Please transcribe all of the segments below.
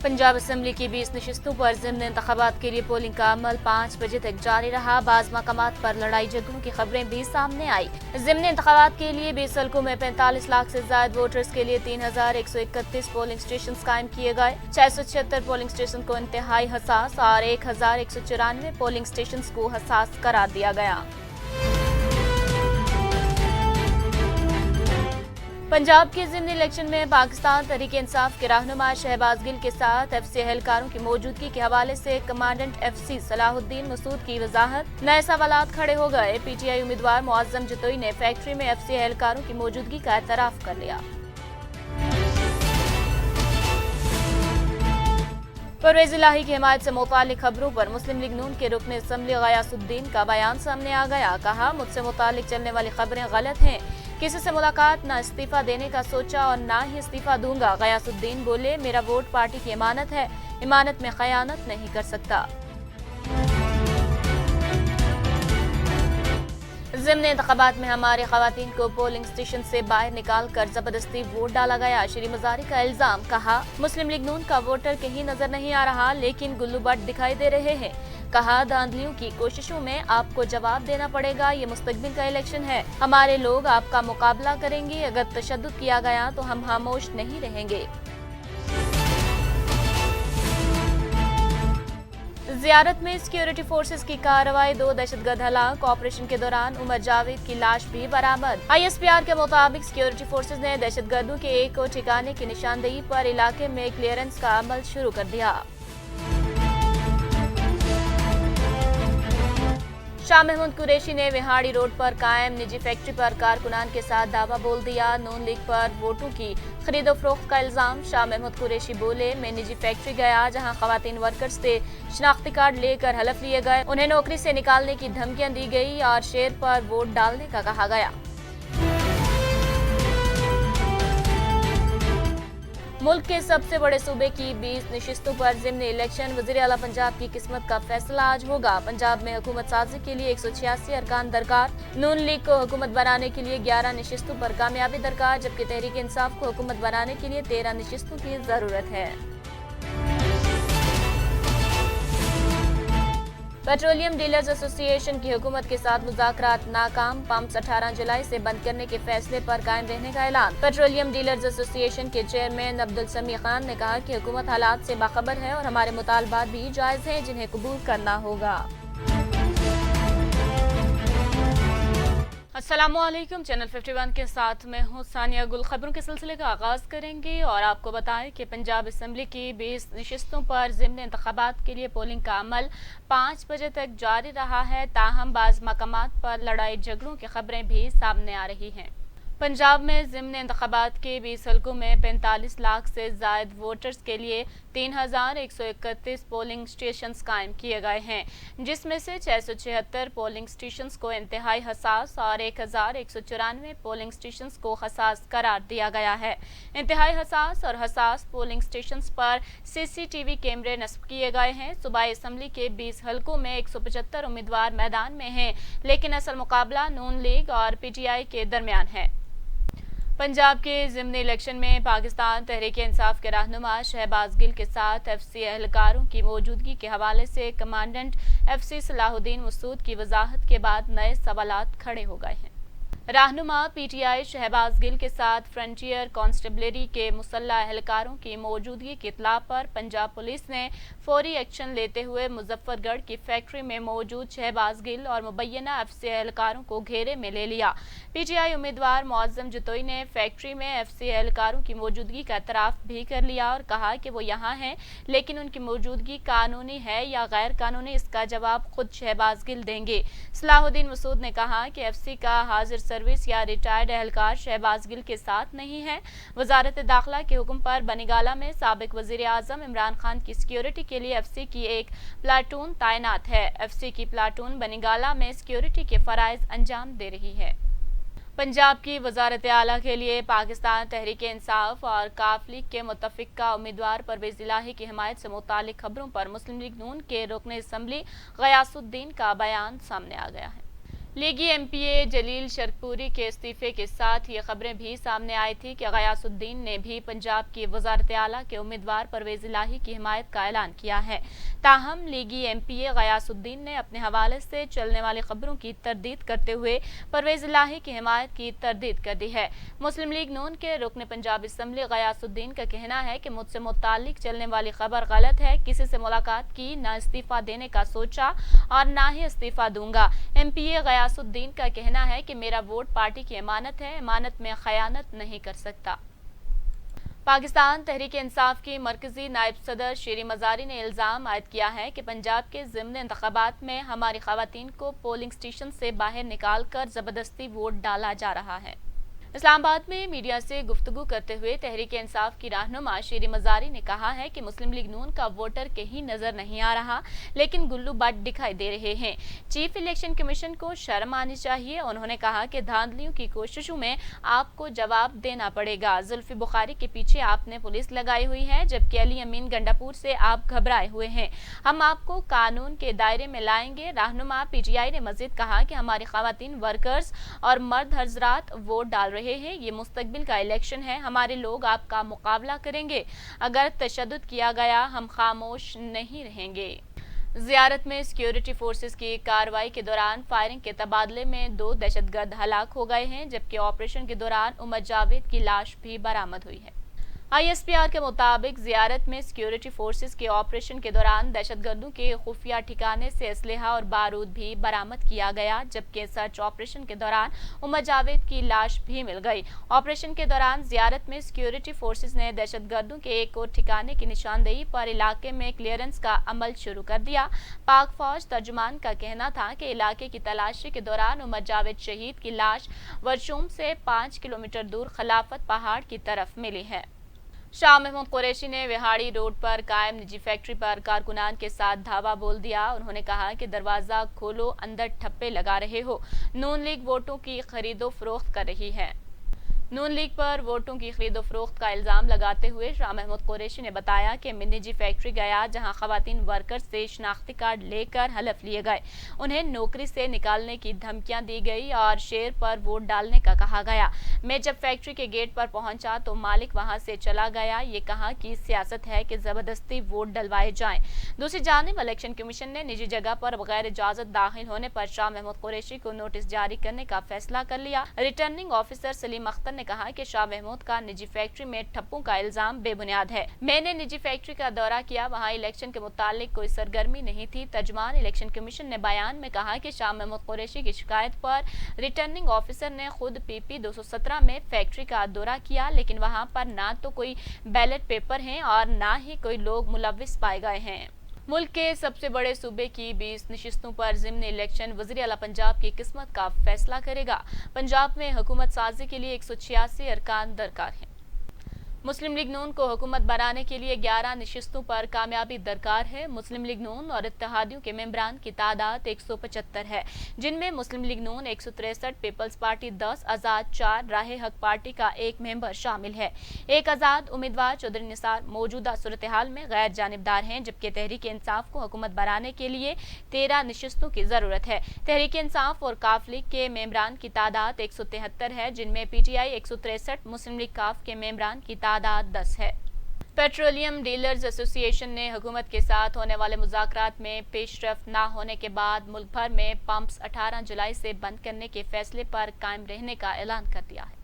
Punjab assembly की 20 नशिस्तों पर ज़िमनी इंतखाबात के लिए पोलिंग का अमल 5 बजे तक जारी रहा। बाज़ मकामात पर लड़ाई झगड़ों की खबरें भी सामने आई। ज़िमनी इंतखाबात के लिए 20 हल्कों में 45 लाख से ज्यादा वोटर्स के लिए 3131 पोलिंग स्टेशन कायम किए गए। 676 पोलिंग स्टेशन को इंतहाई हसास और 1194 पोलिंग स्टेशन को हसास करार दिया गया। पंजाब के ज़िमनी इलेक्शन में पाकिस्तान तहरीक-ए-इंसाफ के रहनुमा शहबाज गिल के साथ एफसी एहलकारों की मौजूदगी के हवाले से कमांडेंट एफसी सलाहुद्दीन मसूद की वजाहत। नए सवालात खड़े हो गए। पीटीआई उम्मीदवार मुअज्जम जतोई ने फैक्ट्री में एफसी एहलकारों की मौजूदगी का एतराफ कर लिया। परवेज इलाही की हिमायत से मुतालिक खबरों पर मुस्लिम लीग नून के रुकन असम्बली गयासुद्दीन का बयान सामने आ गया। कहा, मुझसे मुतालिक चलने वाली खबरें गलत हैं। किसी से मुलाकात न इस्तीफा देने का सोचा और ना ही इस्तीफा दूंगा। गयासुद्दीन बोले, मेरा वोट पार्टी की इमानत है, इमानत में खयानत नहीं कर सकता। ज़िमनी इंतखाबात में हमारे खवातीन को पोलिंग स्टेशन से बाहर निकाल कर जबरदस्ती वोट डाला गया। श्री मजारी का इल्जाम। कहा, मुस्लिम लीग नून का वोटर कहीं नजर नहीं आ रहा, लेकिन गुल्लू बट दिखाई दे रहे हैं। कहा, धांधलियों की कोशिशों में आपको जवाब देना पड़ेगा। ये मुस्तकबिल का इलेक्शन है, हमारे लोग आपका मुकाबला करेंगे। अगर तशद्दुद किया गया तो हम खामोश नहीं रहेंगे। ज़ियारत में सिक्योरिटी फोर्सेस की कार्रवाई, 2 दहशतगर्द हलाक। ऑपरेशन के दौरान उमर जावेद की लाश भी बरामद। ISPR के मुताबिक सिक्योरिटी फोर्सेस ने दहशतगर्दों के एक और ठिकाने की निशानदेही पर इलाके में क्लियरेंस का अमल शुरू कर दिया। शाह महमूद कुरैशी ने विहाड़ी रोड पर कायम निजी फैक्ट्री पर कारकुनान के साथ दावा बोल दिया। नून लीग पर वोटों की खरीदो फरोख्त का इल्जाम। शाह महमूद कुरैशी बोले, मैं निजी फैक्ट्री गया जहां खवातीन वर्कर्स से शनाख्ती कार्ड लेकर हलफ लिए गए, उन्हें नौकरी से निकालने की धमकियां दी गई और शेर पर वोट डालने का कहा गया। मुल्क के सबसे बड़े सूबे की 20 नशिस्तों पर ज़िमनी इलेक्शन। वज़ीर आला पंजाब की किस्मत का फैसला आज होगा। पंजाब में हुकूमत साजी के लिए 186 अरकान दरकार। नून लीग को हुकूमत बनाने के लिए 11 नशिस्तों पर कामयाबी दरकार, जबकि तहरीक इंसाफ को हुकूमत बनाने के लिए 13 नशिस्तों की जरूरत है। पेट्रोलियम डीलर्स एसोसिएशन की हुकूमत के साथ मुज़ाकरात नाकाम। पंप्स 18 जुलाई से बंद करने के फैसले पर कायम रहने का ऐलान। पेट्रोलियम डीलर्स एसोसिएशन के चेयरमैन अब्दुल समी खान ने कहा कि हुकूमत हालात से बाखबर है और हमारे मुतालबात भी जायज़ हैं, जिन्हें कबूल करना होगा। अस्सलामुअलैकुम, चैनल 51 के साथ मैं हूँ सानिया गुल। खबरों के सिलसिले का आगाज करेंगे और आपको बताएं कि पंजाब असम्बली की 20 नशिस्तों पर ज़िमनी इंतखाबात के लिए पोलिंग का अमल 5 बजे तक जारी रहा है। ताहम बाज़ मकामात पर लड़ाई झगड़ों की खबरें भी सामने आ रही हैं। पंजाब में ज़िमनी इंतखाबात के 20 हल्कों में 45 लाख से ज़ायद वोटर्स के लिए 3131 पोलिंग स्टेशंस कायम किए गए हैं, जिसमें से 676 पोलिंग स्टेशंस को इंतहाई हसास और 1194 पोलिंग स्टेशंस को हसास करार दिया गया है। इंतहाई हसास और हसास पोलिंग स्टेशंस पर CCTV कैमरे नस्ब किए गए हैं। सूबाई असम्बली के 20 हल्कों में 175 उम्मीदवार मैदान में हैं, लेकिन असल मुकाबला नून लीग और PTI के दरमियान है। पंजाब के ज़िमनी इलेक्शन में पाकिस्तान तहरीक इंसाफ के रहनुमा शहबाज गिल के साथ एफसी एहलकारों की मौजूदगी के हवाले से कमांडेंट एफसी सलाहुद्दीन मसूद की वजाहत के बाद नए सवालात खड़े हो गए हैं। रहनुमा PTI शहबाज गिल के साथ फ्रंटियर कांस्टेबलरी के मुसल्लह एहलकारों की मौजूदगी की इत्तला पर पंजाब पुलिस ने फौरी एक्शन लेते हुए मुजफ्फरगढ़ की फैक्ट्री में मौजूद शहबाज गिल और मुबैना एफसी एहलकारों को घेरे में ले लिया। PTI उम्मीदवार मुअज्जम जतोई ने फैक्ट्री में एफसी एहलकारों की मौजूदगी का एतराफ भी कर लिया और कहा कि वो यहाँ हैं, लेकिन उनकी मौजूदगी कानूनी है या गैर कानूनी, इसका जवाब खुद शहबाज गिल देंगे। सलाहुद्दीन मसूद ने कहा कि एफसी का हाजिर सर्विस या रिटायर्ड एहलकार शहबाज गिल के साथ नहीं है। वजारत दाखिला के हुक्म पर बनीगाला में साबिक वजीर आजम इमरान खान की सिक्योरिटी के लिए एफसी की एक प्लाटून तैनात है। एफसी की प्लाटून बनीगाला में सिक्योरिटी के फराइज अंजाम दे रही है। पंजाब की वजारत आला के लिए पाकिस्तान तहरीक इंसाफ और काफ लीग के मुतफिका उम्मीदवार परवेज इलाही की हिमायत से मुतालिक खबरों पर मुस्लिम लीग नून के रुकन असम्बली गयासुद्दीन का बयान सामने आ गया है। लीगी एमपीए जलील शरकपुरी के इस्तीफे के साथ ये खबरें भी सामने आई थी कि गयासुद्दीन ने भी पंजाब की वजारत आला के उम्मीदवार परवेज इलाही की हिमायत का ऐलान किया है। ताहम लीगी एमपीए गयासुद्दीन ने अपने हवाले से चलने वाली खबरों की तरदीद करते हुए परवेज इलाही की हिमायत की तरदीद कर दी है। मुस्लिम लीग नून के रुकन पंजाब असम्बली गयासुद्दीन का कहना है कि मुझसे मुतालिक चलने वाली खबर गलत है, किसी से मुलाकात की, न इस्तीफा देने का सोचा और ना ही इस्तीफा दूंगा। एमपीए गयासुद्दीन का कहना है कि मेरा वोट पार्टी की अमानत है, अमानत में खयानत नहीं कर सकता। पाकिस्तान तहरीक इंसाफ की मरकजी नायब सदर शेरी मजारी ने इल्जाम आयद किया है कि पंजाब के ज़िमनी इंतखाबात में हमारी खवातीन को पोलिंग स्टेशन से बाहर निकाल कर जबरदस्ती वोट डाला जा रहा है। इस्लामाबाद में मीडिया से गुफ्तगू करते हुए तहरीक इंसाफ की रहनुमा शेरी मजारी ने कहा है कि मुस्लिम लीग नून का वोटर कहीं नजर नहीं आ रहा, लेकिन गुल्लू बाट दिखाई दे रहे हैं। चीफ इलेक्शन कमीशन को शर्म आनी चाहिए। उन्होंने कहा कि धांधलियों की कोशिशों में आपको जवाब देना पड़ेगा। जुल्फी बुखारी के पीछे आपने पुलिस लगाई हुई है, जबकि अली अमीन गंडापुर से आप घबराए हुए हैं। हम आपको कानून के दायरे में लाएंगे। रहनुमा पीटीआई ने मजीद कहा कि हमारी खवातीन वर्कर्स और मर्द हजरात वोट डाल रहे हैं। ये मुस्तकबिल का इलेक्शन है, हमारे लोग आपका मुकाबला करेंगे। अगर तशद्दुद किया गया हम खामोश नहीं रहेंगे। ज़ियारत में सिक्योरिटी फोर्सेस की कार्रवाई के दौरान फायरिंग के तबादले में 2 दहशतगर्द हलाक हो गए हैं, जबकि ऑपरेशन के दौरान उमर जावेद की लाश भी बरामद हुई है। आईएसपीआर के मुताबिक ज़ियारत में सिक्योरिटी फोर्सेस के ऑपरेशन के दौरान दहशतगर्दों के खुफिया ठिकाने से असलहा और बारूद भी बरामद किया गया, जबकि सर्च ऑपरेशन के दौरान उमर जावेद की लाश भी मिल गई। ऑपरेशन के दौरान ज़ियारत में सिक्योरिटी फोर्सेस ने दहशतगर्दों के एक और ठिकाने की निशानदेही पर इलाके में क्लियरेंस का अमल शुरू कर दिया। पाक फौज तर्जुमान का कहना था कि इलाके की तलाशी के दौरान उमर जावेद शहीद की लाश वर्शूम से 5 किलोमीटर दूर खिलाफत पहाड़ की तरफ मिली है। शाह महमूद कुरैशी ने विहाड़ी रोड पर कायम निजी फैक्ट्री पर कारकुनान के साथ धावा बोल दिया। उन्होंने कहा कि दरवाजा खोलो, अंदर ठप्पे लगा रहे हो। नून लीग वोटों की खरीदो फरोख्त कर रही है। नून लीग पर वोटों की खरीदो फरोख्त का इल्जाम लगाते हुए शाह महमूद कुरैशी ने बताया कि निजी फैक्ट्री गया, जहां खवातीन वर्कर्स से शनाख्ती कार्ड लेकर हलफ लिए गए, उन्हें नौकरी से निकालने की धमकियां दी गई और शेर पर वोट डालने का कहा गया। मैं जब फैक्ट्री के गेट पर पहुंचा तो मालिक वहां से चला गया। ये कहा कि सियासत है कि जबरदस्ती वोट डलवाए जाएं। दूसरी जानिब इलेक्शन कमीशन ने निजी जगह पर बगैर इजाजत दाखिल होने पर शाह महमूद कुरैशी को नोटिस जारी करने का फैसला कर लिया। रिटर्निंग ऑफिसर सलीम अख्तर ने कहा कि शाह महमूद का निजी फैक्ट्री में ठप्पों का इल्जाम बेबुनियाद है। मैंने निजी फैक्ट्री का दौरा किया, वहां इलेक्शन के मुतालिक कोई सरगर्मी नहीं थी। तर्जुमान इलेक्शन कमीशन ने बयान में कहा कि शाह महमूद कुरैशी की शिकायत पर रिटर्निंग ऑफिसर ने खुद PP 217 में फैक्ट्री का दौरा किया, लेकिन वहां पर ना तो कोई बैलेट पेपर हैं और ना ही कोई लोग मुलव्विस पाए गए हैं। मुल्क के सबसे बड़े सूबे की 20 नशिस्तों पर ज़िमनी इलेक्शन वज़ीर आला पंजाब की किस्मत का फैसला करेगा। पंजाब में हुकूमत साजी के लिए 186 अरकान दरकार हैं। मुस्लिम लीग नून को हुकूमत बनाने के लिए 11 नशिस्तों पर कामयाबी दरकार है। मुस्लिम लीग नून और इत्तेहादियों के मेंबरान की तादाद 175 है, जिनमें मुस्लिम लीग नून 163, पीपल्स पार्टी 10, आज़ाद 4, राहे हक पार्टी का 1 मेंबर शामिल है। एक आज़ाद उम्मीदवार चौधरी निसार मौजूदा सूरत हाल में गैर जानिबदार हैं, जबकि तहरीक इंसाफ को हुकूमत बनाने के लिए 13 नशिस्तों की जरूरत है। तहरीक इंसाफ और काफ लीग के मेंबरान की तादाद 173 है, जिनमें PTI 163, मुस्लिम लीग काफ के मेंबरान की तादाद 10 है। पेट्रोलियम डीलर्स एसोसिएशन ने हुकूमत के साथ होने वाले मुज़ाकरात में पेशरफ्त न होने के बाद मुल्क भर में पंप्स 18 जुलाई से बंद करने के फैसले पर कायम रहने का ऐलान कर दिया है।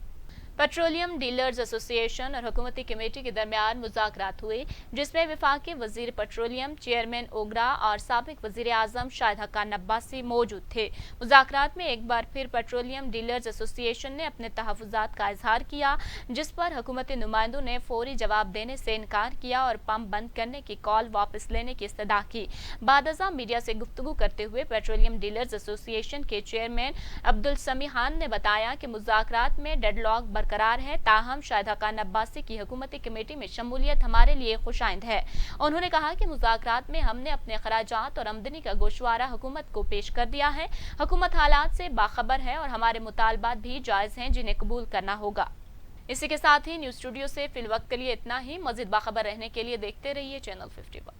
पेट्रोलियम डीलर्स एसोसिएशन और हुकूमती कमेटी के दरमियान मुज़ाकरात हुए, जिसमें वफाकी वजीर पेट्रोलियम चेयरमैन ओगरा और साबिक वजीर आजम शाहिद हक्कान अब्बासी मौजूद थे। मुज़ाकरात में एक बार फिर पेट्रोलियम डीलर्स एसोसिएशन ने अपने तहफ़्फ़ुज़ात का इजहार किया, जिस पर हुकूमती नुमाइंदों ने फौरी जवाब देने से इनकार किया और पंप बंद करने की कॉल वापस लेने की इस्तदा की। बादअज़ा मीडिया से गुफ्तगू करते हुए पेट्रोलियम डीलर्स एसोसिएशन के चेयरमैन अब्दुल समी खान ने बताया कि मुज़ाकरात में डेडलॉक बरकरार है, ताहम शाहिद हक्कान अब्बासी की हुकूमती कमेटी में शमूलियत हमारे लिए खुशाइंद है। उन्होंने कहा कि मुज़ाकरात में हमने अपने खराजात और आमदनी का गोशवारा हुकूमत को पेश कर दिया है। हुकूमत हालात से बाखबर है और हमारे मुतालबात भी जायज़ हैं, जिन्हें कबूल करना होगा। इसी के साथ ही न्यूज़ स्टूडियो से फिलवक्त के लिए इतना ही। मज़ीद बाखबर रहने के लिए देखते रहिए चैनल 51।